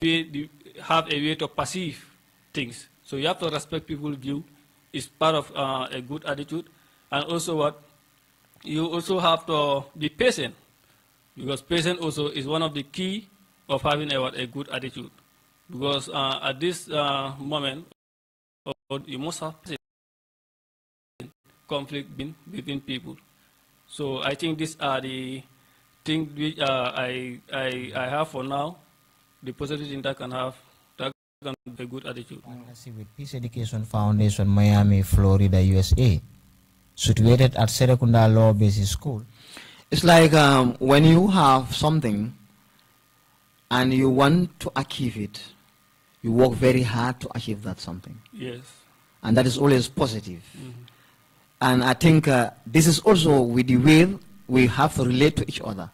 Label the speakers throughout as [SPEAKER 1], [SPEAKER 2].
[SPEAKER 1] have a way to perceive things. So you have to respect people's view. It's part of a good attitude. And also you also have to be patient, because patience also is one of the key of having a good attitude. Because at this moment, you must have conflict between people. So I think these are the things which I have for now. The positive thing that can be a good attitude.
[SPEAKER 2] With Peace Education Foundation, Miami, Florida, USA, situated at Serekunda Law Basic School.
[SPEAKER 3] It's like when you have something and you want to achieve it, you work very hard to achieve that something.
[SPEAKER 1] Yes.
[SPEAKER 3] And that is always positive. And I think this is also with the way we have to relate to each other.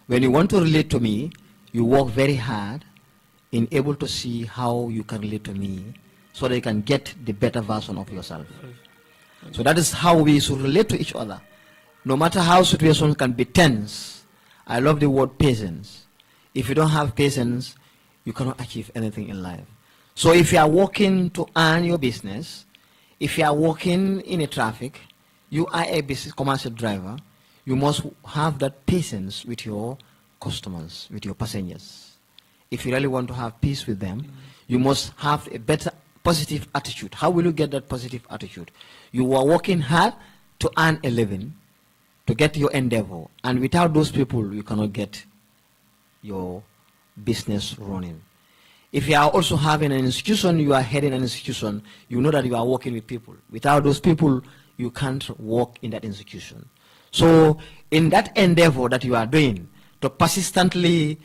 [SPEAKER 3] When you want to relate to me, you work very hard in able to see how you can relate to me so that you can get the better version of yourself. So that is how we should relate to each other. No matter how situations can be tense, I love the word patience. If you don't have patience, you cannot achieve anything in life. So if you are working to earn your business, if you are working in a traffic, you are a business commercial driver, you must have that patience with your customers, with your passengers. If you really want to have peace with them, you must have a better positive attitude. How will you get that positive attitude? You are working hard to earn a living, to get your endeavor, and without those people, you cannot get your business running. If you are also having an institution, you are heading an institution, you know that you are working with people. Without those people, you can't work in that institution. So in that endeavor that you are doing, to persistently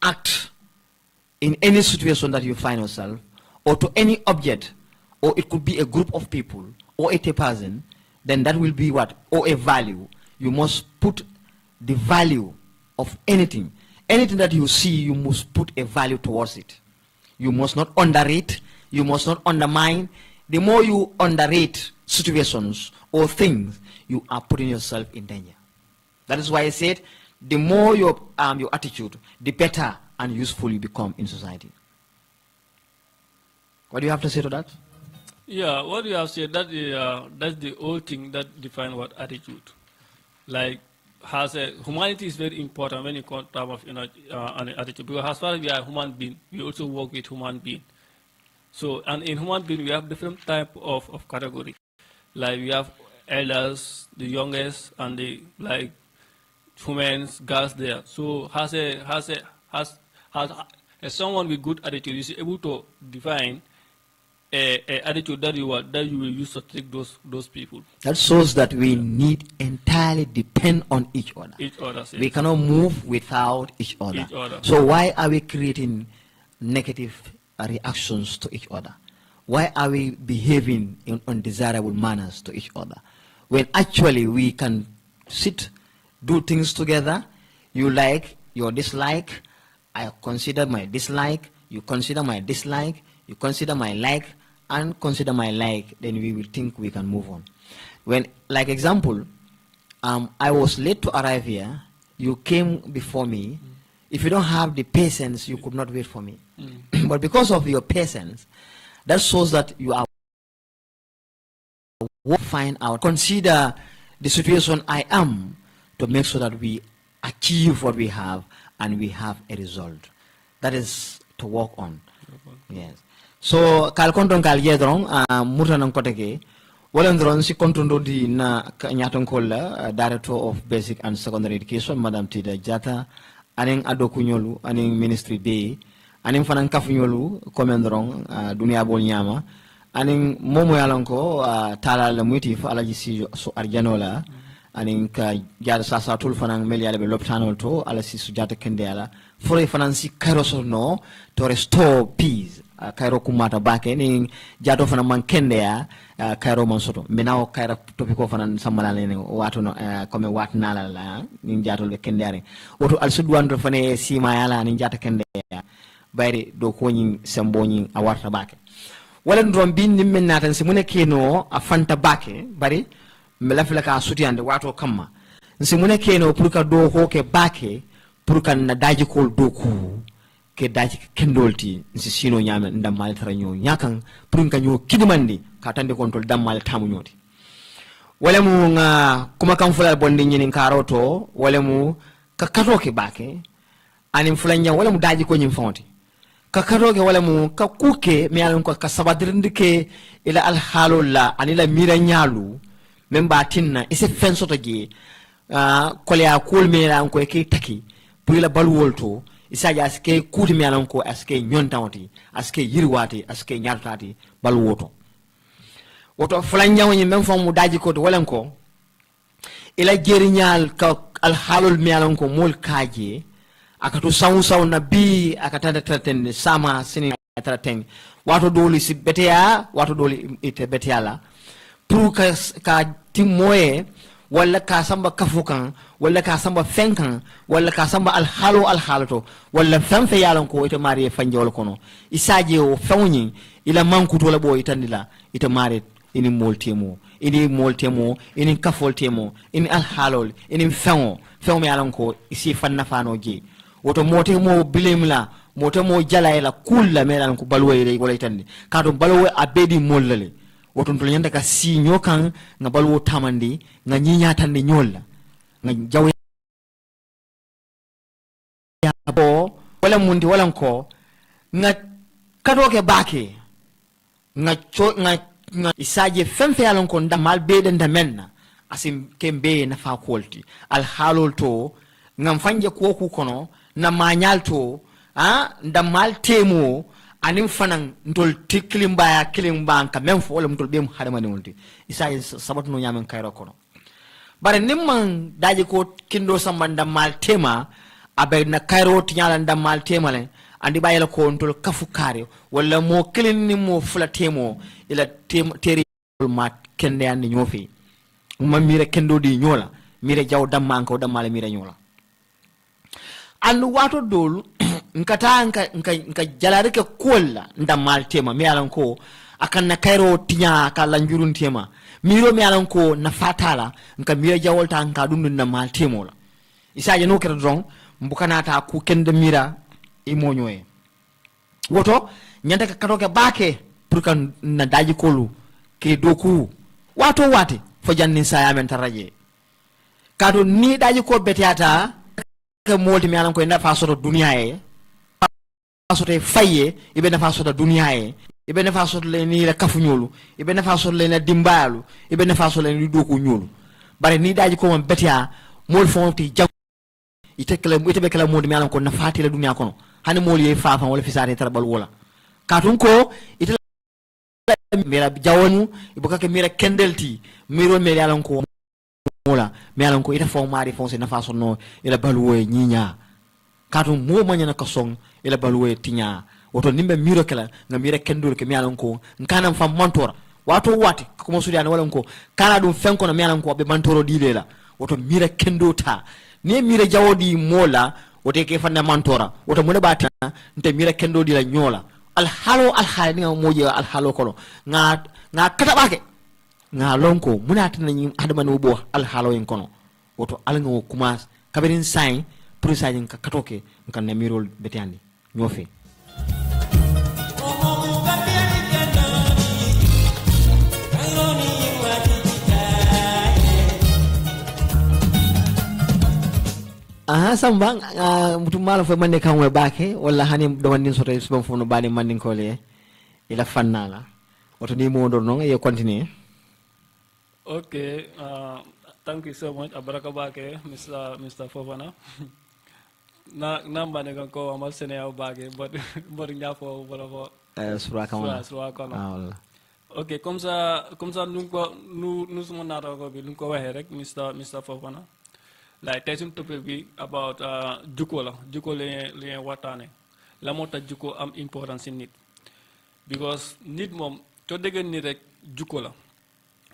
[SPEAKER 3] act in any situation that you find yourself, or to any object, or it could be a group of people, or a person, then that will be what? Or a value. You must put the value of anything. Anything that you see, you must put a value towards it. You must not underrate, you must not undermine. The more you underrate situations or things, you are putting yourself in danger. That is why I said, the more your attitude, the better and useful you become in society. What do you have to say to that?
[SPEAKER 1] Yeah, what you have said, that's the old thing that defines what attitude. Like, humanity is very important when you come to terms of an attitude, because as far as we are human beings, we also work with human beings. So, and in human beings, we have different type of category. Like, we have elders, the youngest, and the humans, girls there. So, as someone with good attitude is able to define a attitude that you will use to take those people.
[SPEAKER 3] That shows that we need entirely depend on each other. We cannot move without each other. So why are we creating negative reactions to each other? Why are we behaving in undesirable manners to each other? When actually we can sit, do things together, you like, your dislike, I consider my dislike, you consider my dislike, you consider my like, and consider my like, then we will think we can move on. When, like example, I was late to arrive here, you came before me. If you don't have the patience, you could not wait for me. But because of your patience, that shows that you are find out, consider the situation I am to make sure that we achieve what we have and we have a result. That is to work on. Yes. So kal konton kal yedron mutanan koteke wala ndron si kontondo di na nyaton kolla director of basic and secondary education madam Tida Jata aning adokunyolu aning ministry be aning fanan kafunyolu komendron dunia bol nyama aning momo yalanko tala la muti fa alaji si so arjanola aning ka jada sasa tul fanan meliale be loptanol to ala si sujata kendela fore fanan si karoso no to restore peace kairo kumata bake ni jato fana mankende ya kairo mansoto menao kaira topiko fana samala ne watu no comme wat nala la ni jato le kendere oto al sudwando fane sima yala ni jata kende ya bayri do ko nyi semboni a warta bake wala ndrom bin ni men natan si mune keno a fanta bake bari melafila ka sutiande wato kamma si mune keno pour ka do ko ke bake pour kan na daji kol doku ke daji kendolti si sino nyame ndam mal tara nyo nyakan pour nga nyo kidimandi ka tande kontrol dam mal tamu nyoti wala mu nga kuma kan fulal bondi nyini karoto wala mu ka katoke bake anim fulanya wala mu daji ko nyim fonti ka katoke wala mu ka kuke mi alon ko ka sabadirndike ila al halolla anila mira nyalu memba tinna ise fensoto je kolya kul me la ko ke taki pour la balwolto isaja aske kuti mi alon ko aske nyontawti aske yirwati aske nyartati balwoto woto fulanya woni même fo mu daji ko to wala ko ila jeriñal ka al halul mi alon ko mol kaje akatu saw nabi akatanda traten sama sini traten wato doli si betea wato doli ite beteala pour ka timoye wala ka samba kafukan wala ka samba fenkan wala ka samba al haloto wala famfe yalon ko ite mari fanjol kono isaje o fawni ila mankuto la boy tandila ite mari ini moltemo ini kafoltemo ini al halol ini fengo mi yalon ko isi fanna fano je woto motemo bilemla motemo jalaela kulla melan ko balwoyre wala tandi kado balwo abedi mollale woto to nyanda ka si nyokan nga balwo tamandi nga nyinya tande nyolla nga jaw ya bo wala mundi wala ko nga kadoke bake nga isaje femfe yalon ko ndamal beden da menna asim kembe na fa kolti al halol to ngam fanje ko ku kono na manyal to ndamal temo anim fanan ndol tiklimba kilimba ka même fo wala ndol bem hadamani wonti isaje sabatu no nyamen kayro kono bare nimman daji ko kindo samba ndamal tema abe na kayro tinyala ndamal tema le andi bayela ko ndol kafu kare wala mo kilin ni mo fula temo ila teri ma kende andi nyofi ma mire kendo di nyola mire jaw damma ko damma mire nyola andu wato dol nkata nka jalare ke kolla ndamal tema mi alan ko akan na kairo tinya ka lanjurun tema miro mi alan ko na fatala nka mire jawolta nka dundu ndamal temola isaje no kera dron mbukanata ku kende mira imonyoe woto nyanda ka katoke bake pour kan na daji kolu ke doku wato wate fo jannin sa yamen taraje kado ni daji ko betiata ke molti mi alan ko na faso dunia e faso te faye ibe na faso dunia e ibe na faso le ni la kafu nyolu ibe na faso le na dimbalu ibe na faso le ni doku nyolu bare ni daji ko mon betia mol fonti jam ite be kala molti mi alan ko na fati la dunia kono hani moli e fafa wala fisare tarbal wala katun ko ite mira jawonu ibuka ke mira kendelti miro me yalan ko wala me yalan ko ite fo mari fonse na faso no ila balwo nyinya katun mo manya na kasong ila balwo tinya woto nimbe miro kala nga mira kendol ke me yalan ko nkana fam mantora wato wati ko mo sudiana wala ko kana dum fenko na me yalan ko be mantoro dilela woto mira kendota ne mira jawodi mola wote ke fanna mantora woto mune bata nte mira kendo di la nyola al halo ni moje al halo kono nga kata bake nga lonko muna tan ni adama no bo al halo en kono woto al ngo kuma kaberin sain pour sa ka katoke kan na mirol betandi nyofe sambang mutum mala fo mande kan we bake wala hani do wandin soto subam fo no bani mandin ko le ila fannala oto ni mo ndor non e continue.
[SPEAKER 1] Okay, thank you so much abaraka bake Mr. Fofana. na mbane kan ko amal sene yaw bake but nya fo wala fo
[SPEAKER 3] sura kan
[SPEAKER 1] wala. Okay, comme ça nous sommes na ko bi lu ko waxe rek Mr. Fofana. Like tey suñu topic bi about jukko la jukko li waxtaane la moo tax jukko am importance ci nit because nit moom soo déggee nit rek jukko la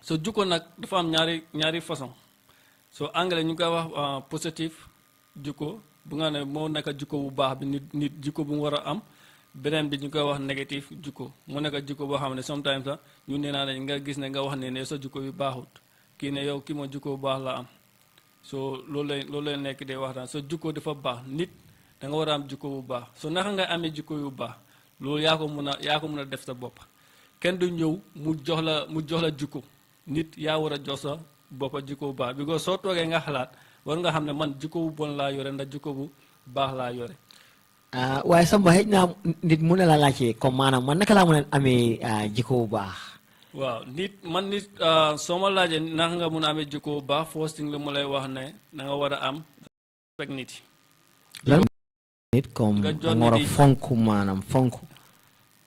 [SPEAKER 1] so jukko nag dafa am ñaari façon so anglais ñu koy wax positive jukko bu nga ne moo nekk jukko bu baax bi nit jukko bu mu war a am beneen bi ñu koy wax négative jukko mu nekk jukko boo xam ne sometimes sax ñu nee naa ne nga gis ne nga wax ne sa jukko bi baaxut kii ne yow kii moo jukko bu baax la am so loolu lay nekk de waxtaan so jukko dafa baax nit da nga war a am jikko bu baax so naka nga amee jikko yu baax loolu yaa ko mën a def sa bopp kenn du ñëw mu jox la jikko nit yaa war a jox sa boppa jikko bu baax because soo toogee nga xalaat war nga xam ne man jikko bu bon laa yore ndax jikko bu baax laa yore
[SPEAKER 3] waaye Samba xëy na nit mu ne la laajte comme maanaam man naka laa mën a amee jikko bu baax
[SPEAKER 1] waaw nit soo ma laajee naka nga mën a amee jikko bu baax first thing la mu lay wax ne da nga war a am respect nit yi
[SPEAKER 3] nit comme nga war a fonk maanaam fonk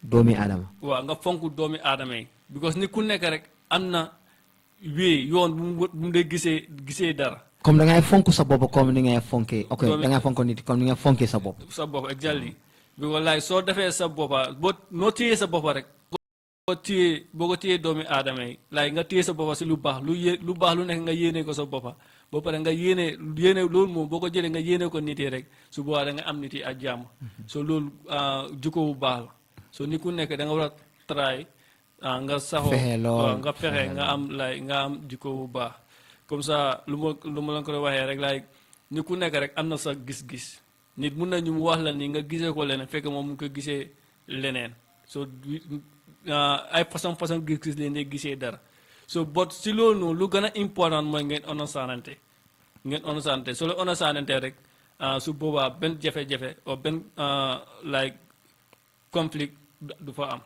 [SPEAKER 3] doomi aadama
[SPEAKER 1] waaw nga fonk doomi aadama yi because nit ku nekk rek am na yoon bu mu dee gisee dara
[SPEAKER 3] comme da ngay fonk sa bopp comme ni ngay fonkee ok da ngay fonk nit comme ni ngay fonkee sa bopp
[SPEAKER 1] exactly because like soo defee sa boppa noo téyee sa boppa rek boo ko téyee doomi aadama yi like nga téyee sa boppa si lu baax lu baax lu nekk nga yéene ko sa boppa ba pare nga yéene loolu moom boo ko jëlee nga yéene ko nit yi rek su boobaa da nga am nit yi ak jàmm so loolu jikko bu baax la so ni ku nekk da nga war a try nga saxoo nga fexe nga am jikko bu baax comme ça lu ma la ko waxee rek like ni ku nekk rek am na sa gis-gis nit mun nañu mu wax la ni nga gisee ko leneen fekk moom mu ko gisee leneen so ay façon gis-gis leen de gisee dara so but si loolu noonu lu gën a important mooy ngeen understandante so la understandante rek su boobaa benn jafe-jafe o benn like conflict du fa am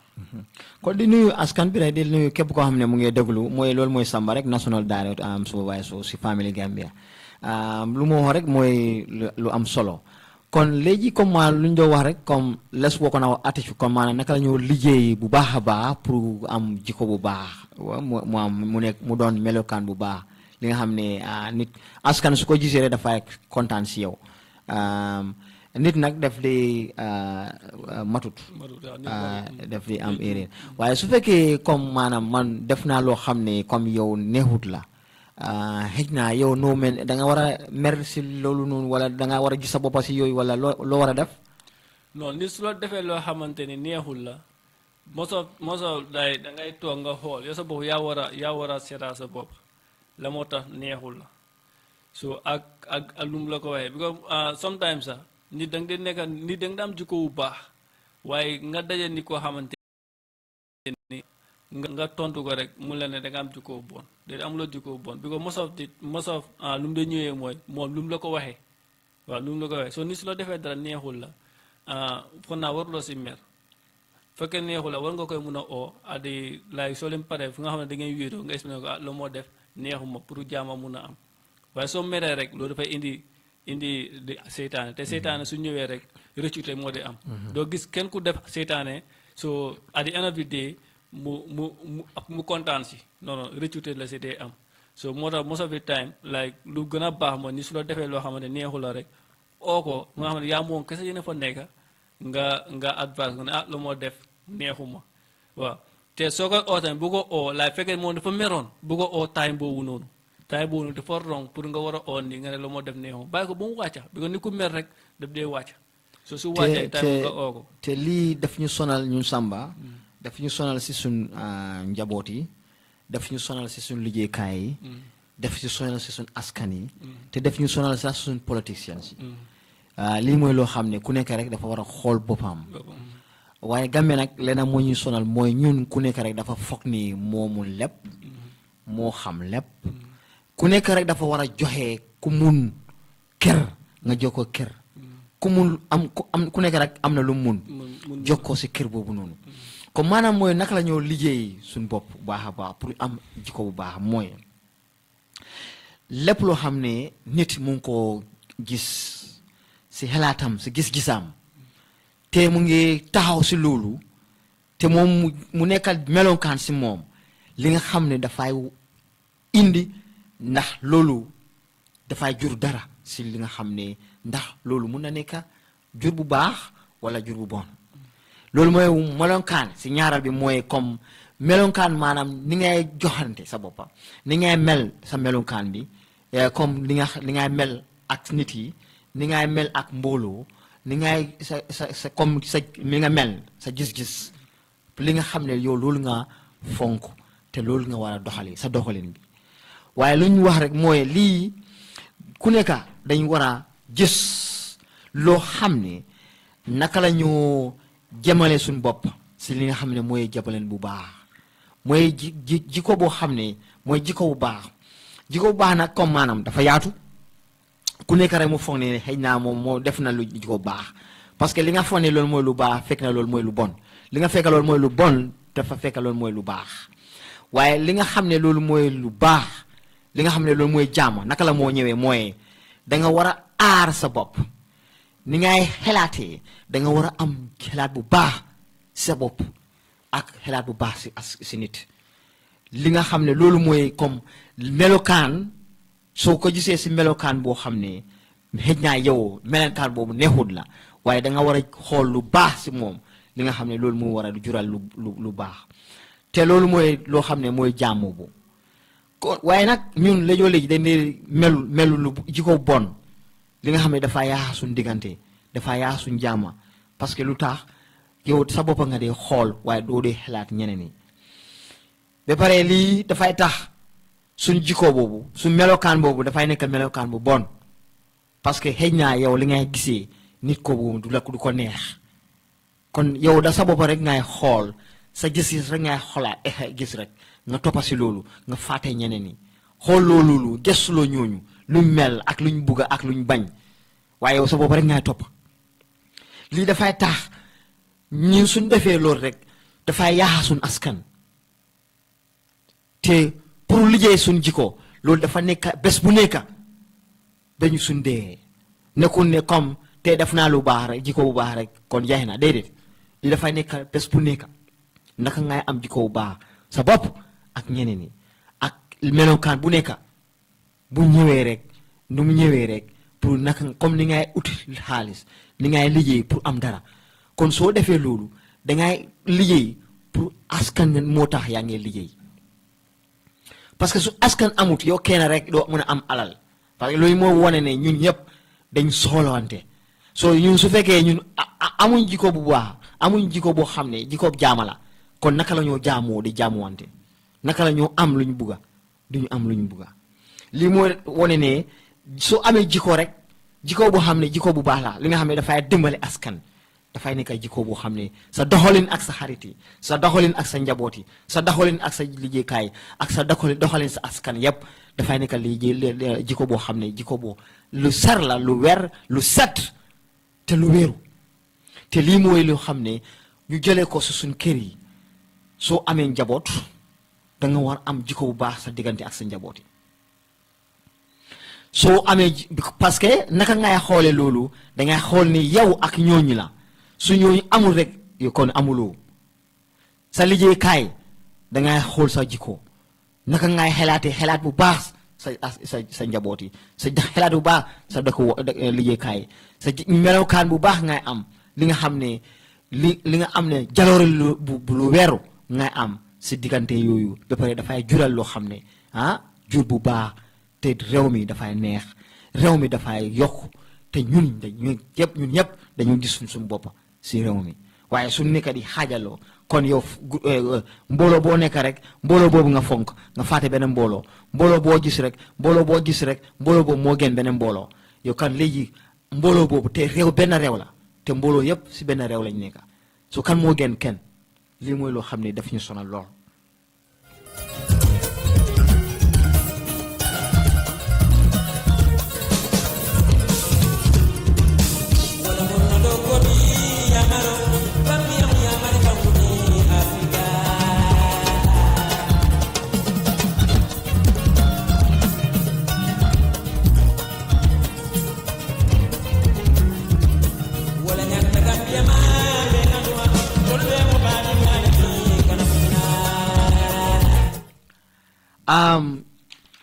[SPEAKER 3] kon di nuyu askan bi rek di nuyu képp koo xam ne mu ngi déglu loolu mooy Samba rek national director am supervisor si Family Gambia lu mu wax rek mooy lu am solo kon léegi comme lu ñu doon wax rek comme let's work on our attitude comme maanaam naka la ñu liggéey bu baax a baax pour am jikko bu baax mu doon melokaan bu baax li nga xam ne nit askan su ko gisee rek dafay kontaan si yow nit nag def di matut def di am erreur waaye su fekkee comme maanaam man def naa loo xam ne comme yow neexut la xëj naa yow noo mel da nga war a mer si loolu noonu wala da nga war a gis sa boppa si yooyu wala loo war a def
[SPEAKER 1] non nit su la defee loo xamante ni neexul la moso day da ngay toog nga xool yow sa bopp yaa war a seetaa sa bopp la moo tax neexul la so ak lu mu la ko waxee because sometimes sax nit da nga am jikko bu baax waaye nga daje ni koo xamante ni nga tontu ko rek mu la ne da nga am jikko bu bon de amuloo jikko bu bon because most of lu mu de ñëwee mooy moom lu mu la ko waxee waaw lu mu la ko waxee so ni su la defee dara neexul la foog naa waruloo si mer fekkee neexul la war nga koy mun a oo adi laay soo leen paree fu nga xam ne da ngay wéetoo nga expliqué ko lu moo def neexuma pour jaama mun a am waaye soo meree rek loolu dafay indi seytaane te seytaane su ñëwee rek rëccute moo di am doo gis kenn ku def seytaane so at the end of the day mu kontaan si non rëccute la si dee am so moo tax most of the time like lu gën a baax mooy ni su la defee loo xamante neexu la rek oo ko nga xam ne yaa moom kese yéen a fa nekk nga advice nga ne lu moo def neexuma waaw te soo koy oo tamit bu ko oo laay fekkee moom dafa meroon bu ko oo time boobu noonu dafa rong pour nga war a oo nii nga ne lu moo def neexuma bàyyi ko ba mu wàcca bi ko ni ku mer rek daf dee wàcca so su wàccee time nga oo ko
[SPEAKER 3] te lii daf ñu sonal ñun Samba daf ñu sonal si suñ njaboot yi daf ñu sonal si suñ liggéeykaay yi daf ñu sonal si suñ askan yi te daf ñu sonal sax suñ politiciens yi lii mooy loo xam ne ku nekk rek dafa war a xool boppam waaye Gambie nag leneen moo ñuy sonal mooy ñun ku nekk rek dafa foog ni moomul lépp moo xam lépp ku nekk rek dafa war a joxe ku mun kër nga jox ko kër ku mun ku nekk rek am na lu mun jox ko si kër boobu noonu comme maanaam mooy naka la ñoo liggéey suñu bopp bu baax a baax pour am jikko bu baax mooy lépp loo xam ne nit mu ngi koo gis si xalaatam si gis-gisaam te mu ngi taxaw si loolu te moom mu nekkal melokaan si moom li nga xam ne dafay indi ndax loolu dafay jur dara si li nga xam ne ndax loolu mun na nekk jur bu baax wala jur bu bon loolu mooy melokaan si ñaaral bi mooy comme melokaan maanaam ni ngay joxante sa boppam ni ngay mel sa melokaan bi comme li ngay mel ak nit yi ni ngay mel ak mbooloo ni ngay sa comme sa mi nga mel sa gis-gis li nga xam ne yow loolu nga fonk te loolu nga war a doxalee sa doxalin bi waaye lu ñu wax rek mooy lii ku nekk dañ war a gis loo xam ne naka la ñu jëmale suñ bopp si li nga xam ne mooy jabaleen bu baax mooy jikko boo xam ne mooy jikko bu baax nag comme maanaam dafa yaatu ku nekk rek mu foog ne xëy naa moom moo def na lu jikko bu baax parce que li nga foog ne loolu mooy lu baax fekk na loolu mooy lu bon li nga fekk loolu mooy lu bon dafa fekk loolu mooy lu baax waaye li nga xam ne loolu mooy lu baax li nga xam ne loolu mooy jàmm naka la moo ñëwee mooy da nga war a aar sa bopp ni ngay xelaatee da nga war a am xelaat bu baax si sa bopp ak xelaat bu baax si nit li nga xam ne loolu mooy comme melokaan soo ko gisee si melokaan boo xam ne xëj naa yow melokaan boobu neexut la waaye da nga war a xool lu baax si moom li nga xam ne loolu moo war a jural lu baax te loolu mooy loo xam ne mooy jàmm bu ko waaye nag ñun léegi dañ ne melu lu jikko bon li nga xam ne dafa yaax suñ diggante dafa yaax suñ jàmm parce que lu tax yow sa bopp nga dee xool waaye doo dee xalaat ñeneen ñi ba pare lii dafay tax suñ jikko boobu suñ melokaan boobu dafay nekk melokaan bu bon parce que xëy naa yow li ngay gisee nit ko boobu du ko neex kon yow da sa bopp rek ngay xool sa gis rek ngay xoolaat gis rek nga toppa si loolu nga fàtte ñeneen ñi xool loolu gëstuloo ñooñu luñ mel ak luñ bugga ak luñ bañ waaye yow sa bopp rek ngay topp lii dafay tax ñun suñ defee loolu rek dafay yaaxa suñ askan te pour liggéey suñ jikko loolu dafa nekk bés bu nekk dañu suñ dee nekkul ne comme te def naa lu baax rek jikko bu baax rek kon jaay na déedéet li dafay nekk bés bu nekk naka ngay am jikko bu baax sa bopp ak ñeneen ñi ak melokaan bu nekk bu ñëwee rek nu mu ñëwee rek pour naka comme ni ngay ut xaalis ni ngay liggéey pour am dara kon soo defee loolu dangay liggéey pour askan moo tax yaa ngi liggéey parce que su askan amut yow kenn rek doo mën a am alal parce que loolu moo wane ne ñun ñëpp dañ soxlawante soo ñun su fekkee ñun amuñ jikko bu baax amuñ jikko boo xam ne jikko jaama la kon naka la ñoo jaamoo di jaamuwante naka la ñoo am luñ bugga duñu am luñ bugga lii moo wane ne soo amee jikko rek jikko boo xam ne jikko bu baax la li nga xam ne dafay dimbale askan dafay nekk jikko boo xam ne sa doxalin ak sa xarit yi sa doxalin ak sa njaboot yi sa doxalin ak sa liggéeykaay ak sa doxalin sa askan yépp dafay nekk liggéey jikko boo xam ne jikko boo lu sar la lu wer lu set te lu wéeru te lii mooy loo xam ne ñu jëlee ko su suñ kër yi soo amee njaboot da nga war am jikko bu baax sa diggante ak sa njaboot yi soo amee parce que naka ngay xoolee loolu dangay xool ni yow ak ñooñu la su ñooñu amul rek yow kon amuloo sa liggéeykaay dangay xool sa jikko naka ngay xelaat bu baax sa njaboot yi sa xelaat bu baax sa liggéeykaay sa melokaan bu baax ngay am li nga xam ne li nga am ne jaloore lu weeru ngay am si diggante yooyu ba pare dafay jural loo xam ne jur bu baax te réew mi dafay neex réew mi dafay yokk te ñun ñëpp dañu gis suñ bopp si réew mi waaye suñ nekk di xaajaloo kon yow mbooloo boo nekk rek mbooloo boobu nga fonk nga fàtte beneen mbooloo boo gis rek mbooloo boobu moo gën beneen mbooloo yow kan léegi mbooloo boobu te réew benn réew la te mbooloo yëpp si benn réew lañ nekk su kan moo gën kenn lii mooy loo xam ne daf ñu sonal lool.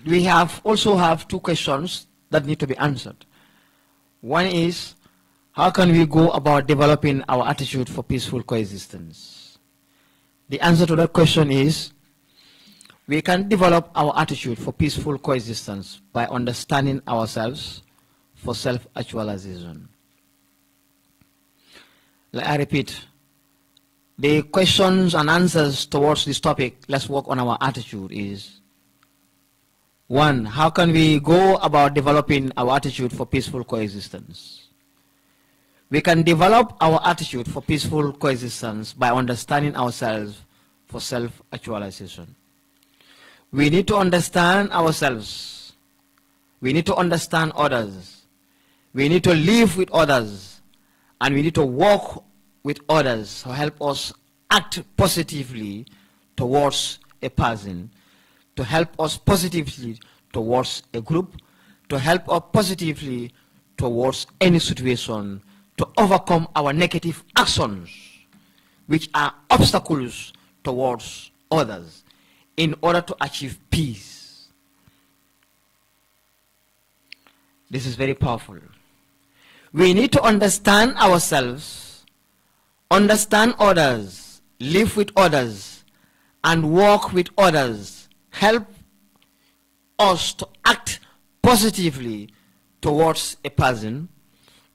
[SPEAKER 3] We also have two questions that need to be answered. One is, how can we go about developing our attitude for peaceful coexistence? The answer to that question is, we can develop our attitude for peaceful coexistence by understanding ourselves for self-actualization. I repeat, the questions and answers towards this topic, let's work on our attitude, is: one, how can we go about developing our attitude for peaceful coexistence? We can develop our attitude for peaceful coexistence by understanding ourselves for self-actualization. We need to understand ourselves. We need to understand others. We need to live with others. And we need to work with others to help us act positively towards a person, to help us positively towards a group, to help us positively towards any situation, to overcome our negative actions, which are obstacles towards others, in order to achieve peace. This is very powerful. We need to understand ourselves, understand others, live with others, and work with others, help us to act positively towards a person,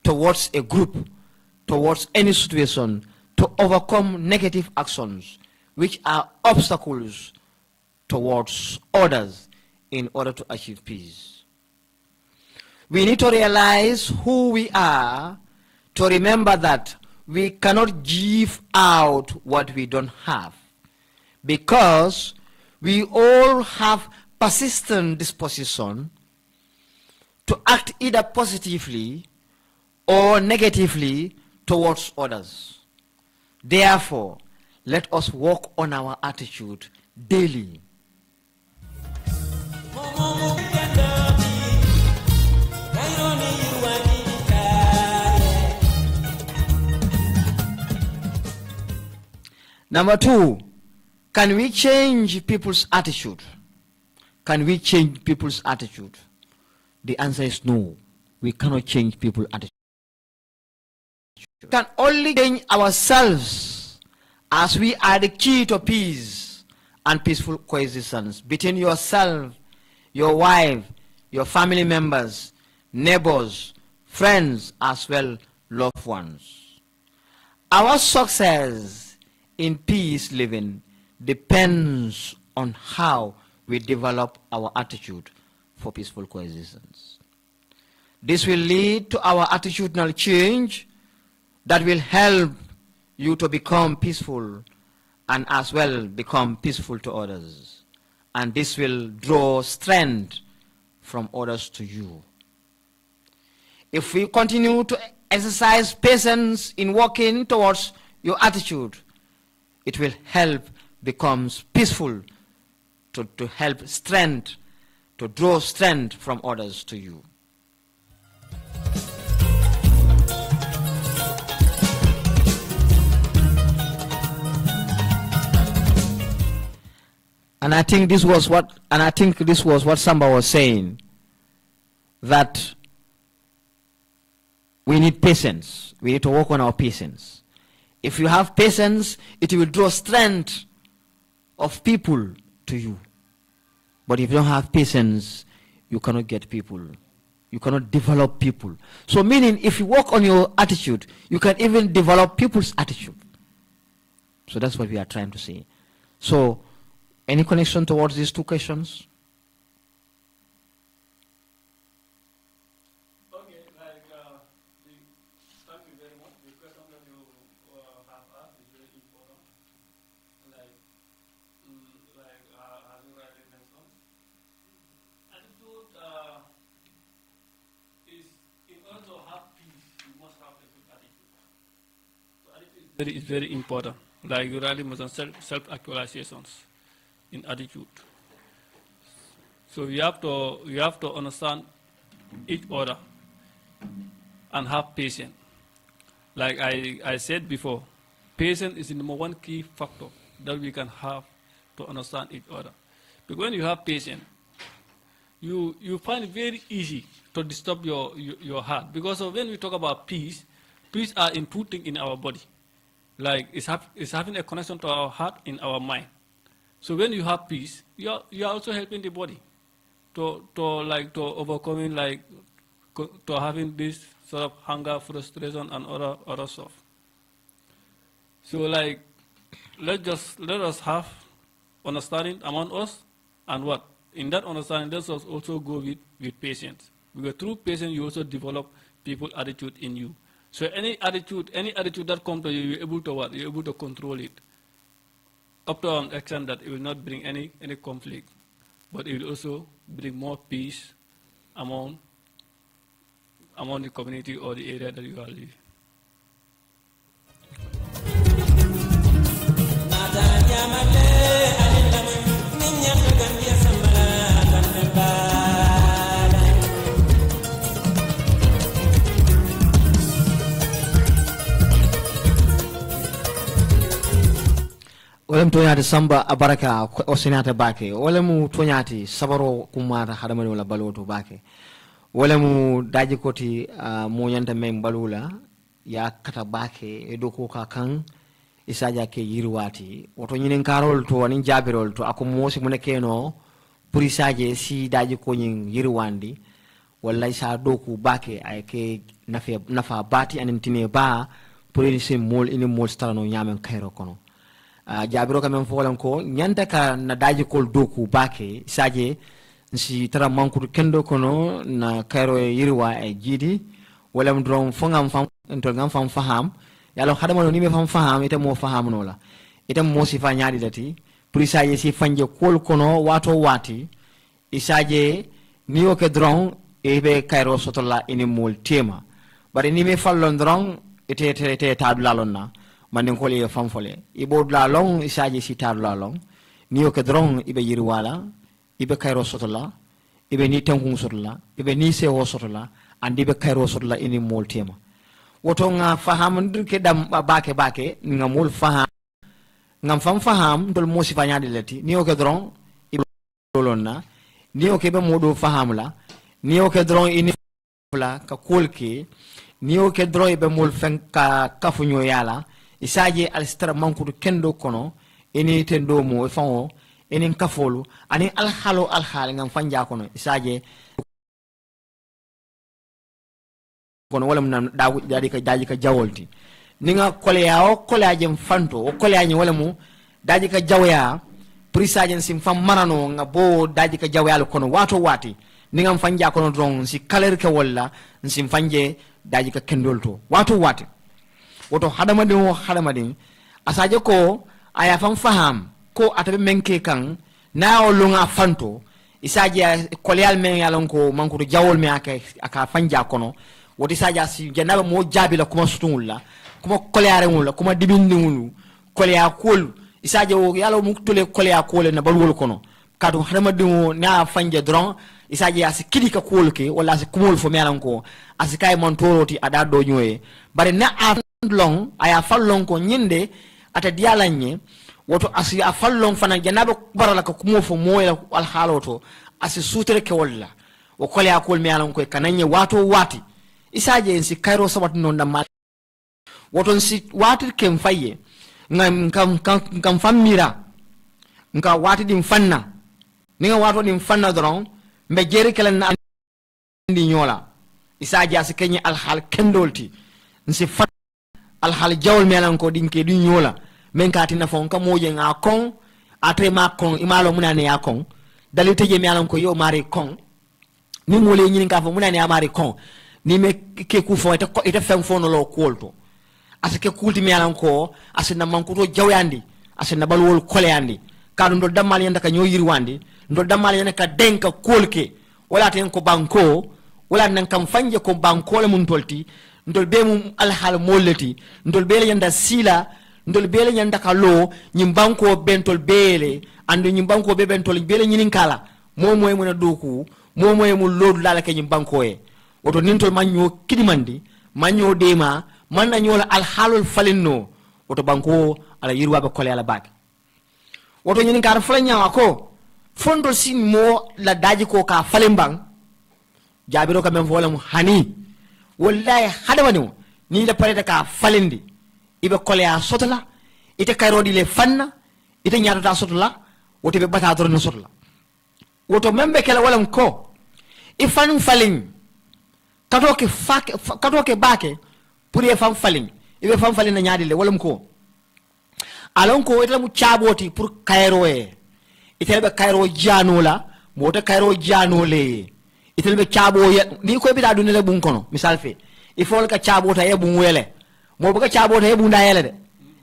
[SPEAKER 3] towards a group, towards any situation, to overcome negative actions, which are obstacles towards others in order to achieve peace. We need to realize who we are, to remember that we cannot give out what we don't have, because we all have persistent disposition to act either positively or negatively towards others. Therefore, let us work on our attitude daily. Number two, can we change people's attitude? Can we change people's attitude? The answer is no. We cannot change people's attitude. We can only change ourselves, as we are the key to peace and peaceful coexistence between yourself, your wife, your family members, neighbors, friends, as well loved ones. Our success in peace living depends on how we develop our attitude for peaceful coexistence. This will lead to our attitudinal change that will help you to become peaceful and as well become peaceful to others. And this will draw strength from others to you. If we continue to exercise patience in working towards your attitude, it will help become peaceful, to help strength, to draw strength from others to you. And I think this was what Samba was saying, that we need patience. We need to work on our patience. If you have patience, it will draw strength of people to you. But if you don't have patience, you cannot get people. You cannot develop people. So meaning, if you work on your attitude, you can even develop people's attitude. So that's what we are trying to say. So, any connection towards these two questions?
[SPEAKER 1] Okay, thank you very much. The question that you have asked is very important. As you rightly mentioned, attitude is, in order to have peace, you must have a good attitude. So attitude is very important. Like you rightly mentioned, self-actualizations in attitude. So you have to understand each other and have patience. Like I said before, patience is the number one key factor that we can have to understand each other. Because when you have patience, you find it very easy to disturb your heart. Because when we talk about peace are inputting in our body. Like it's having a connection to our heart in our mind. So when you have peace, you are also helping the body to overcoming, to having this sort of hunger, frustration, and other stuff. So let us have understanding among us, and what in that understanding, let us also go with patience. Because through patience, you also develop people's attitude in you, So any attitude that comes to you, you're able to what? You're able to control it. Up to an extent that it will not bring any conflict, but it will also bring more peace among the community or the area that you are living.
[SPEAKER 3] Olem tonyati samba abaraka osinata bake olemu tonyati sabaro kumara hadamani wala baloto bake olemu daji koti mo nyanta men balula ya kata bake edoko ka kan isaja ke yirwati woto nyinen karol to wani jabirol to akomosi munekeno purisaje si daji ko nyin yirwandi walla isa doku bake ay ke nafa bati anentine ba purisi mol ini mol starano nyamen kayro kono jabiro kamen folan ko nyanta ka na daji kol doku bake isaje si tara mankutu kendo kono na kayro yirwa e jidi wala mdron fongam fam to ngam fam faham yalo hadama ni me fam faham ite mo faham no la ite mo si fa nyaadi dati pour isaje si fanje kol kono wato wati isaje ni o ke dron e be kayro sotola ini mol tema bari ni me fallon dron ite tadula lonna manen ko le fam fole ibo la long isaje si tadula long ni o ke dron ibe yirwala ibe kayro sotola ibe ni tankung sotola ibe ni sewo sotola andi be kayro sotola ini mol tema woto nga faham ke dam bake nga mol faham ngam fam faham dol mo si fanyade lati ni o ke dron ibe lonna ni o ke be modo faham la ni o ke dron ini la ka kolke ni o ke dron ibe mol fen ka kafunyo yala isaje alstra mankudu kendo kono ini tendo mo fango enen kafolu ani alhalo ngam fanja kono isaje kono wala mun daji ka jawolti ninga kolya fanto o kolya ni wala mu daji ka jawya prisajen sim fam marano nga bo daji ka jawya kono wato wati ninga fanja kono dron si kaler ke wala sim fanje daji ka kendolto wato wati woto hadamadin asaje ko aya fam faham ko atabe menke kan na o lunga fanto isaje kolyal men yalon ko manko jawol me aka fanja kono woti saja si janaba mo jabila kuma sutunula kuma kolyare ngula kuma dibindi ngulu kolya kol isaje o yalo mu tole kolya kol na balwol kono kadu hadamadin na fanja dron isaje asi kidika kolke wala asi kumol fo melan ko asi kay mon toroti ada do nyoye bare na long aya fallon ko nyinde ata dialanye woto asi a fallon fana janaba barala ko kumo fo moya al haloto asi sutere ke walla o kolya kol melan ko kananye wato wati isaje si kairo sabat non dam woto si wati kem faye ngam kam famira nga wati dim fanna ni nga wato dim fanna dron mbe jeri kala na andi nyola isaje asi kenye al hal kendolti nsi al hal jawol melan ko dinke du nyola men kati na fon ka moje nga kon atre ma kon imalo munane ya kon dalite je melan ko yo mari kon ni mole nyin ka fo munane ya mari kon ni me ke ku fo ite fem fo no lo kolto asike kulti melan ko asina mankuto jawyandi asina balwol kolyandi kadu ndo damal yanda ka nyoyiri wandi ndo damal yanda ka denka kolke wala ten ko banko wala nan kam fanje ko banko le mun tolti ndol be mum alhal molleti ndol be yanda sila ndol be yanda ka lo nyim banko bentol bele andu nyim banko be bentol bele nyinin kala momoy mun doku momoy mun lodu lala ke nyim banko e woto nintol manyo kidimandi manyo dema manna nyola alhalul falinno woto banko ala yirwa be kole ala bak woto nyinin kar falanya ko fondo sin mo la daji ko ka falimbang jabiro ka men volam hani wallahi hadamani ni la pareta ka falindi ibe kole a sotla ite kayrodi le fanna ite nyaata sotla woto be bata dorno sotla woto membe kala walam ko ifan falin katoke bake pour ye fam falin ibe fam falin na nyaadi le walam ko alon ko ite mu chaboti pour kayro e ite be kayro janola mota kayro janole ite be chabo ni ko be da dunele bun kono misal fe il faut ka chabota e bu wele mo bu ka chabota e bu nda yele de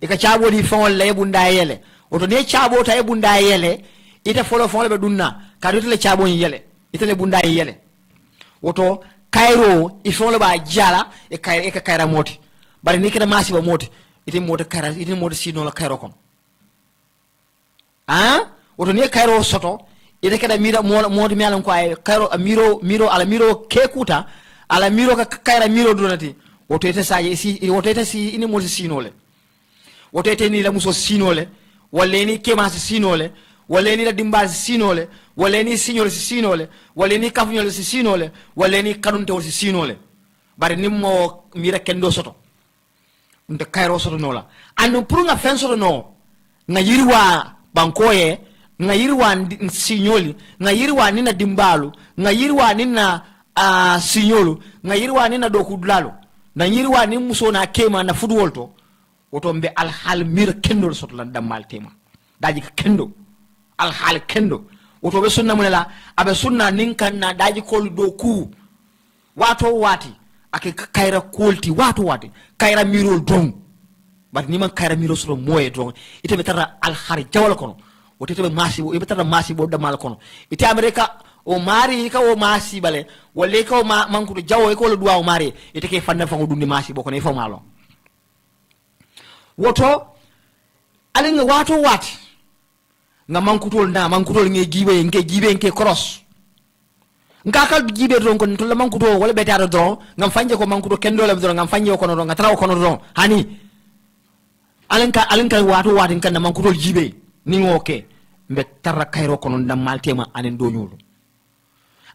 [SPEAKER 3] e ka chabodi fon le bu nda yele oto ne chabota e bu nda yele ite folo fon le dunna ka do le chabo yele ite le bu nda yele oto kairo il faut le ba jala e ka kaira moti bari ni kada masi ba moti ite moti kaira ite moti sino la kairo kon oto ne kairo soto ite kada mira moti mi alan ko ay kairo miro ala miro kekuta ala miro ka kaira miro donati woto ite saje si woto ite si ini moti sinole woto ite ni la muso sinole walla ni kemasi sinole walla ni la dimba sinole walla ni signole sinole walla ni kafunyole sinole walla ni kanunte wol sinole bari nimmo mira kendo soto nte kairo soto nola anu prunga fen soto no na yirwa bankoye nga yirwa signoli nga yirwa nina dimbalu nga yirwa nina signolu nga yirwa nina dokudlalo na yirwa ni muso na kema na fudwolto woto mbe al hal mir kendo soto lan damal tema daji kendo al hal kendo woto be sunna munela abe sunna ninkan na daji kol do ku wato wati ake kaira kolti wato wati kaira mirol don bat ni man kaira miro soto moye don ite be tara al har jawal kono woto ite be masi bo be tara masi bo damal kono ite amerika o mari ka o masi bale wale ka o mankuto jawo ko lo duwa o mari ite ke fanna fango dundi masi bo kono e famalo woto alinga wato wati nga mankutol nge gibe nke cross nga kal gibe don ko to la mankuto wala betaro don ngam fanje ko mankuto kendo la don ngam fanje ko no don nga traw ko no don hani alinka wato wati kan mankutol gibe ni ngoke mbe tarra kayro ko non dam maltema anen do nyulu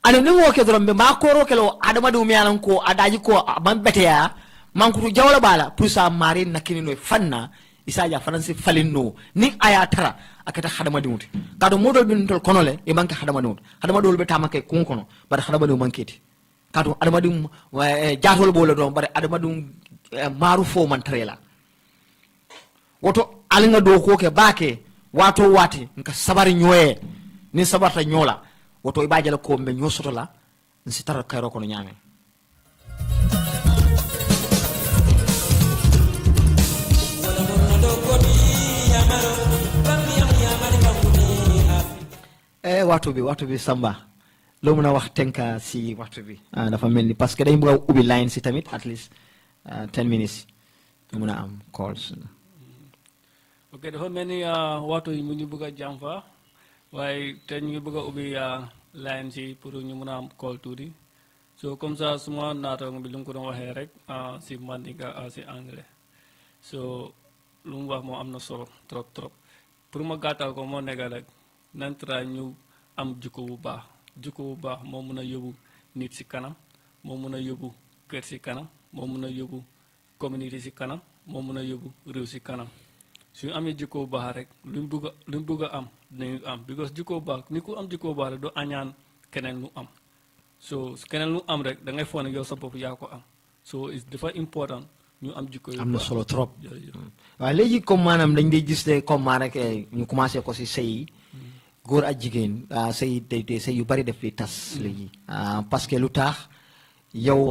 [SPEAKER 3] anen ni ngoke don be makoro kelo adama do mi alan ko adaji ko ban beteya mankuto jawla bala pour sa mari nakini no fanna isaja faransi falinno ni aya tara akata hadama dimuti kado modol bin tol konole e manke hadama dimuti hadama dol be tamake kun kono bar hadama dum manketi kado adama dum jatol bolo don bar adama dum maru fo man trela woto alinga do ko ke bake wato wati nka sabari nyoye ni sabarta nyola woto ibajala ko be nyosoto la nsi tar kayro kono nyame waxtu bi samba lo mëna wax tenka si waxtu bi dafa melni parce que dañ bëgg ubi line si tamit at least 10 minutes mëna am calls
[SPEAKER 1] okay dafa melni waxtu yi mu ñu bëgg jamfa waye té ñu bëgg ubi line si pour ñu mëna am call tuuti so comme ça suma naata bi lu ko don waxé rek si mandinga si anglais so lu mu wax mo amna solo trop pour ma gatal ko mo negal rek nantra ñu am jikko bu baax mo mëna yobu nit ci kanam mo mëna yobu kër ci kanam mo mëna yobu community ci kanam mo mëna yobu rew ci kanam su amé jikko bu baax rek luñ bëgg am dinañ am because jikko bu baax ni ku am jikko bu baax do añaan keneen lu am so keneen lu am rek da ngay fone yow sa bop ya ko am so it's very important ñu am jikko yu
[SPEAKER 3] am na solo trop wa légui comme manam dañ day gis né comme rek ñu commencé ko ci sey góor ak jigéen say day say yu bari def fi tas léegi parce que lu tax yow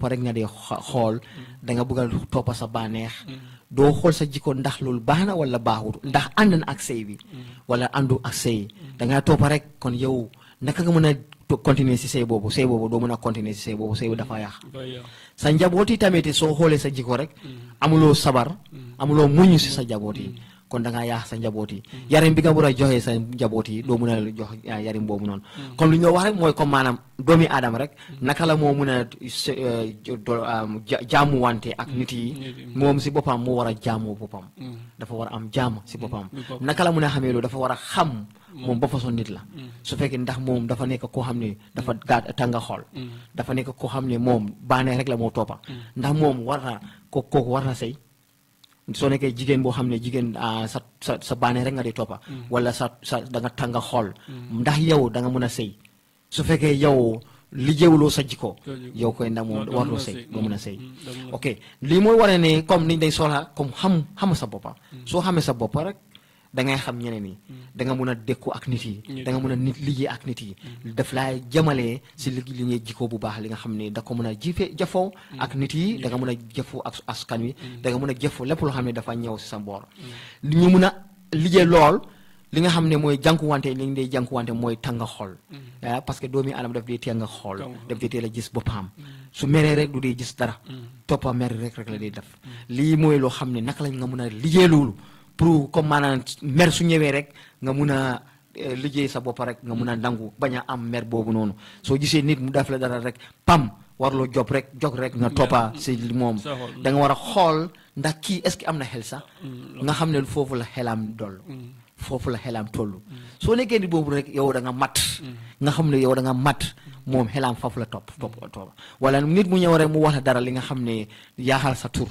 [SPEAKER 3] pare nga di xool da nga bëggal toppa sa baneex doo xool sa jikko ndax loolu baax na wala baaxul ndax ànd na ak sëy bi wala àndu ak sëy da nga toppa rek kon yow naka nga mën a continuer si sëy boobu doo mën a continuer si sëy boobu sëy bi dafa yàq sa njaboot yi tamit soo xoolee sa jikko rek amuloo sabar amuloo muñu si sa njaboot yi kon da nga yaax sa njaboot yi yarim bi nga war a joxe sa njaboot yi doo mën a jox yarim boobu noonu kon lu ñu wax rek mooy comme maanaam doomi aadama rek naka la moo mën a jaamu wante ak nit yi moom si boppam moo war a jaamoo boppam dafa war a am jaam si boppam naka la mën a xamee loolu dafa war a xam moom ba façon nit la su fekkee ndax moom dafa nekk koo xam ne dafa tànga xool dafa nekk koo xam ne moom baanee rek la moo toppa ndax moom war na kooku war na sëy soo nekkee jigéen boo xam ne jigéen sa baane rek nga di toppa wala sa da nga tànga xool ndax yow da nga mën a sëy su fekkee yow liggéeyuloo sa jikko yow koy ndax moom warloo sëy doo mën a sëy ok lii mooy waree ne comme niñ day soxla comme xam sa boppa soo xamee sa boppa rek da ngay xam ñeneen yi da nga mun a dékku ak nit yi da nga mun a nit liggéey ak nit yi daf laay jëmalee si li ngay jikko bu baax li nga xam ne da ko mun a jëfoo ak nit yi da nga mun a jëfoo ak askan wi da nga mun a jëfoo lépp loo xam ne dafa ñëw si sa boor ñu mun a liggéey lool li nga xam ne mooy jànkuwante li nga dee jànkuwante mooy tànga xol parce que doomi aadama daf dee tànga xol daf dee teel a gis boppam su meree rek du dee gis dara toppa mer rek la dee def lii mooy loo xam ne naka lañ nga mun a liggéey loolu pour comme maanaam mer su ñëwee rek nga mun a liggéey sa bopp rek nga mun a nangu bañ a am mer boobu noonu soo gisee nit mu def la dara rek pam warloo jog rek nga toppa si moom da nga war a xool ndax kii est-ce que am na xel sax nga xam ne foofu la xelam doll foofu la xelam toll soo nekkee nit boobu rek yow da nga mat nga xam ne yow da nga mat moom xelam foofu la topp wala nit mu ñëw rek mu wax la dara li nga xam ne yaaxal sa tur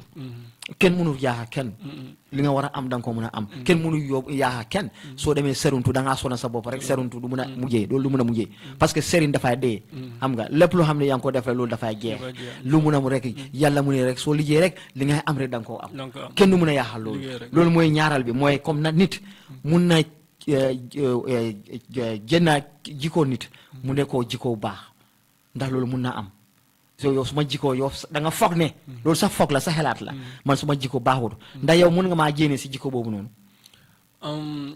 [SPEAKER 3] kenn mënu yaaxa kenn li nga war a am da nga ko mën a am kenn mënu yóbbu yaaxa kenn soo demee seruntu da ngaa sona sa bopp rek seruntu du mën a mujjee loolu du mën a mujjee parce que serin dafay dee xam nga lépp loo xam ne yaa ngi ko def rek loolu dafay jeex lu mun a mu rek yàlla mu ne rek soo liggéey rek li ngay am rek da nga koo am kenn du mën a yaaxal loolu mooy ñaaral bi mooy comme na nit mun na jënna jikko nit mu ne koo jikko baax ndax loolu mun na am yow suma jikko yow da nga foog ne loolu sax foog la sa xelaat la man suma jikko baaxul ndax yow mun nga maa jéene si jikko boobu noonu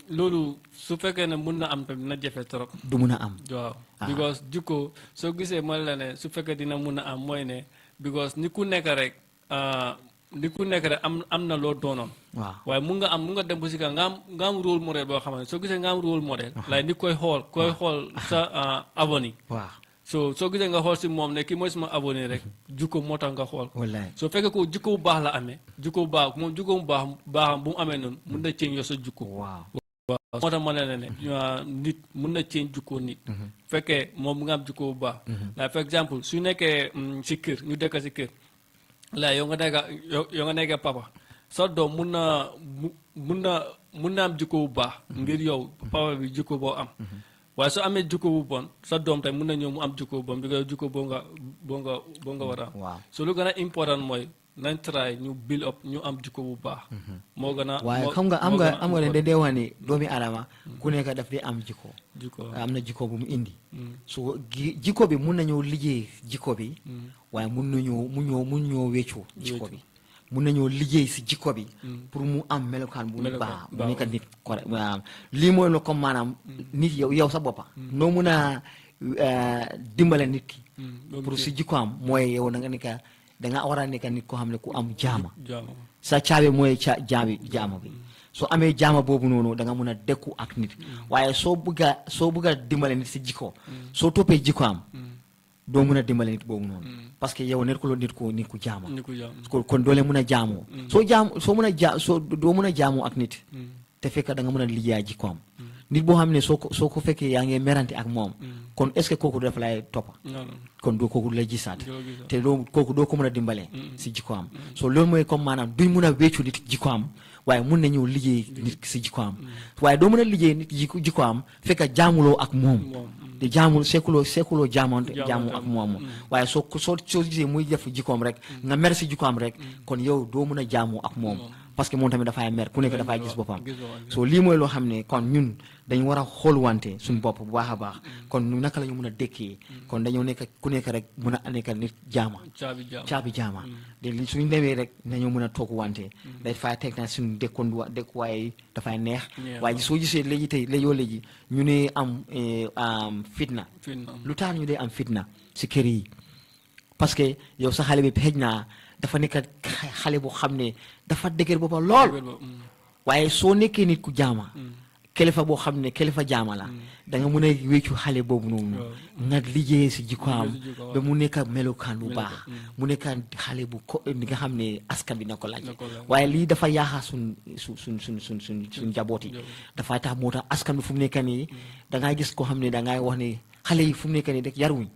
[SPEAKER 1] loolu su fekkee ne mun na am tamit dina jafe trop
[SPEAKER 3] du mun a am
[SPEAKER 1] waaw because jikko soo gisee mooy la ne su fekkee dina mun a am mooy ne because ni ku nekk rek am na loo doonoon
[SPEAKER 3] waaw
[SPEAKER 1] waaye mun nga dem ba si ka nga am rôle modèle boo xam ne soo gisee nga am rôle modèle lay ni koy xool sa avenir
[SPEAKER 3] waaw
[SPEAKER 1] soo gisee nga xool si moom ne kii mooy suma abonné rek jikko moo tax nga xool
[SPEAKER 3] wallaay
[SPEAKER 1] soo fekkee ko jikko bu baax la amee jikko bu baax moom jikko bu baaxam bu mu amee noonu mun na ceeñ yow sa jikko
[SPEAKER 3] waaw
[SPEAKER 1] moo tax ma ne nit mun na ceeñ jikko nit fekkee moom mu nga am jikko bu baax la par exemple su nekkee si kër ñu dëkk si kër la yow nga nekk papa sa doom mun na am jikko bu baax ngir yow papa bi jikko boo am waaye soo amee jikko bu bon sa doom tamit mun na ñëw mu am jikko bu bon bi nga jikko boo nga war a am
[SPEAKER 3] waaw
[SPEAKER 1] so lu gën a important mooy nañ try ñu build up ñu am jikko bu baax moo gën a
[SPEAKER 3] waaye xam nga am nga ne dee wax ni doomi adama ku nekk daf di am jikko am na jikko bu mu indi so jikko bi mun nañoo liggéey jikko bi waaye mun ñoo weccu jikko bi mun nañoo liggéey si jikko bi pour mu am melokaan bu baax mu nekk nit correct lii mooy la comme maanaam nit yow sa boppa noo mun a dimbale nit ki pour si jikko am mooy yow da nga war a nekk nit koo xam ne ku am jaama sa caabi mooy jaama bi soo amee jaama boobu noonu da nga mun a dekku ak nit waaye soo bëgg a dimbale nit si jikko soo toppee jikko am doo mun a dimbale nit boobu noonu parce que yow nekkuloo nit ku jaama kon doo leen mun a jaamoo soo doo mun a jaamoo ak nit te fekk da nga mun a liggéey jikkoom nit boo xam ne soo ko fekkee yaa ngi merante ak moom kon est-ce que kooku dafa lay toppa kon doo kooku lay gisaat te kooku doo ko mun a dimbale si jikkoom so loolu mooy comme maanaam duñ mun a wéccu nit jikkoom waaye mun na ñëw liggéey nit si jikkoom waaye doo mun a liggéey nit jikkoom fekk jaamuloo ak moom te jaamu seekuloo jaamu ak moom waaye soo gisee muy def jikkoom rek nga mer si jikkoom rek kon yow doo mun a jaamu ak moom parce que moom tamit dafay mer ku nekk dafay gis boppam so lii mooy loo xam ne kon ñun dañu war a xoolwante suñu bopp bu baax a baax kon naka la ñu mun a dëkkee kon dañoo nekk ku nekk rek mun a nekk nit jaama caabi jaama de li suñu demee rek nañoo mun a toog wante dafay teg na suñu dëkkuwaay dafay neex waaye soo gisee léegi ñu ne am fitna lu tax ñu dee am fitna si kër yi parce que yow sa xale bi xëj naa dafa nekk xale boo xam ne dafa dëgër boppam lool waaye soo nekkee nit ku jaama kilifa boo xam ne kilifa jaama la da nga mun a wéccu xale boobu noonu nga liggéey si jikkoam ba mu nekk melokaan bu baax mu nekk xale bu ko nga xam ne askan bi na ko laaj waaye lii dafa yaaxa suñ njaboot yi dafa tax moo tax askan bi fu mu nekk nii da ngaa gis koo xam ne da ngay wax ne xale yi fu mu nekk nii rek yaruñ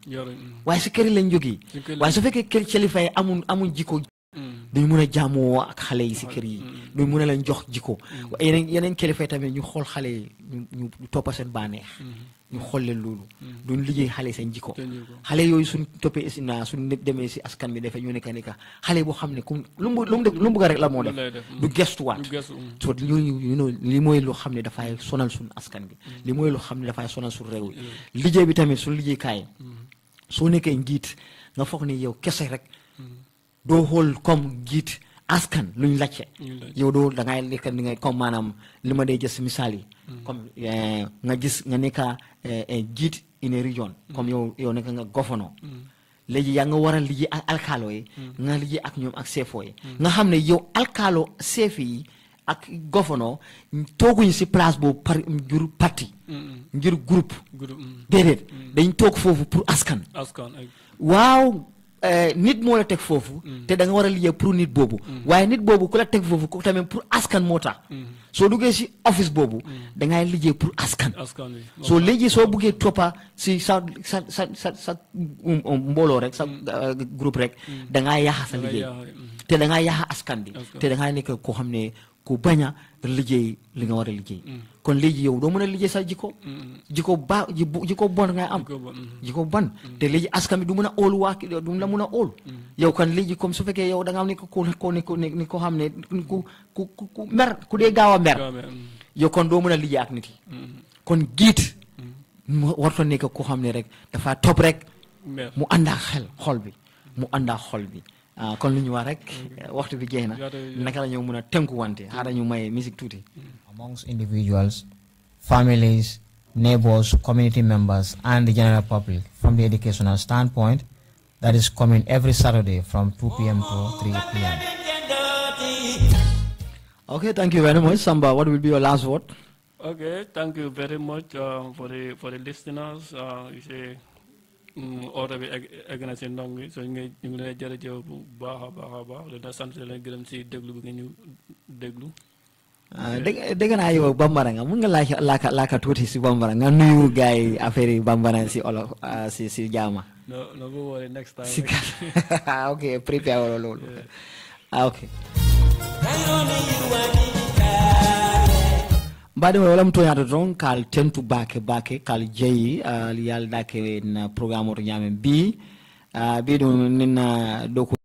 [SPEAKER 3] waaye si kër lañ jógee waaye su fekkee kër kilifa yi amuñ jikko duñ mun a jaamoo ak xale yi si kër yi duñ mun a leen jox jikko yeneen kilifa tamit ñu xool xale yi ñu toppa seen bànneex ñu xool leen loolu duñ liggéey xale seen jikko xale yooyu suñ toppee suñ demee si askan bi dafay ñu nekk xale boo xam ne comme lu mu bëgg rek la moo def du gestuwaat so li mooy loo xam ne dafay sonal suñ askan bi li mooy loo xam ne dafay sonal suñ réew liggéey bi tamit suñ liggéey kaay soo nekkee njiit nga foog ne yow kese rek doo xool comme njiit askan luñ lacce yow doo da ngay nekk ni nga comme maanaam li ma dee jës misaal yi comme nga gis nga nekka njiit in a region comme yow nekk nga gouverneur léegi yaa nga war a liggéey ak alkaalo yi nga liggéey ak ñoom ak seefoo yi nga xam ne yow alkaalo seef yi ak gouverneur tooguñu si place boobu par ngir parti ngir groupe déedéet dañ toog foofu pour askan waaw nit moo la teg foofu te da nga war a liggéey pour nit boobu waaye nit boobu ku la teg foofu ku tamit pour askan moo tax soo duggee si office boobu da ngay liggéey pour askan soo léegi soo buggee toppa si sa mbooloo rek sa groupe rek da ngaa yaaxa sa liggéey te da ngaa yaaxa askan bi te da ngaa nekk koo xam ne ku bañ a liggéey li nga war a liggéey kon léegi yow doo mën a liggéey sa jikko bon ngay am jikko bon te léegi askan bi du mën a óolu waa du la mën a óolu yow kan léegi comme su fekkee yow da nga am ni ko xam ne ku mer ku dee gaaw a mer yow kon doo mën a liggéey ak nit yi kon giit mu warta nekk ko xam ne rek dafa topp rek mu àndaa xol bi mu àndaa xol bi kon lu ñu wax rek waxtu bi jeex na naka la ñu mën a tënku wante xaaral ñu may musique tuuti.
[SPEAKER 2] Amongst individuals, families, neighbors, community members, and the general public from the educational standpoint, that is coming every Saturday from 2 p.m. to 3 p.m.
[SPEAKER 3] Okay, thank you very much. Samba, what will be your last word?
[SPEAKER 1] Okay, thank you very much for the listeners. You say ordre bi egg na si ndong bi so ñu ngi leen jërëjëf bu baax a baax dina sant leen gërëm si déglu bi nga ñu déglu.
[SPEAKER 3] dégg naa yow bambara nga mun nga laaka tuuti si bambara nga nuyu gars yi affaire yi bambara si olof si jaama.
[SPEAKER 1] no go worry next time.
[SPEAKER 3] si ok prepare loolu. ok. Mbadi wala mto ya dron kal tentu bake kal jeyi yal dake na programme to nyame bi do nina doko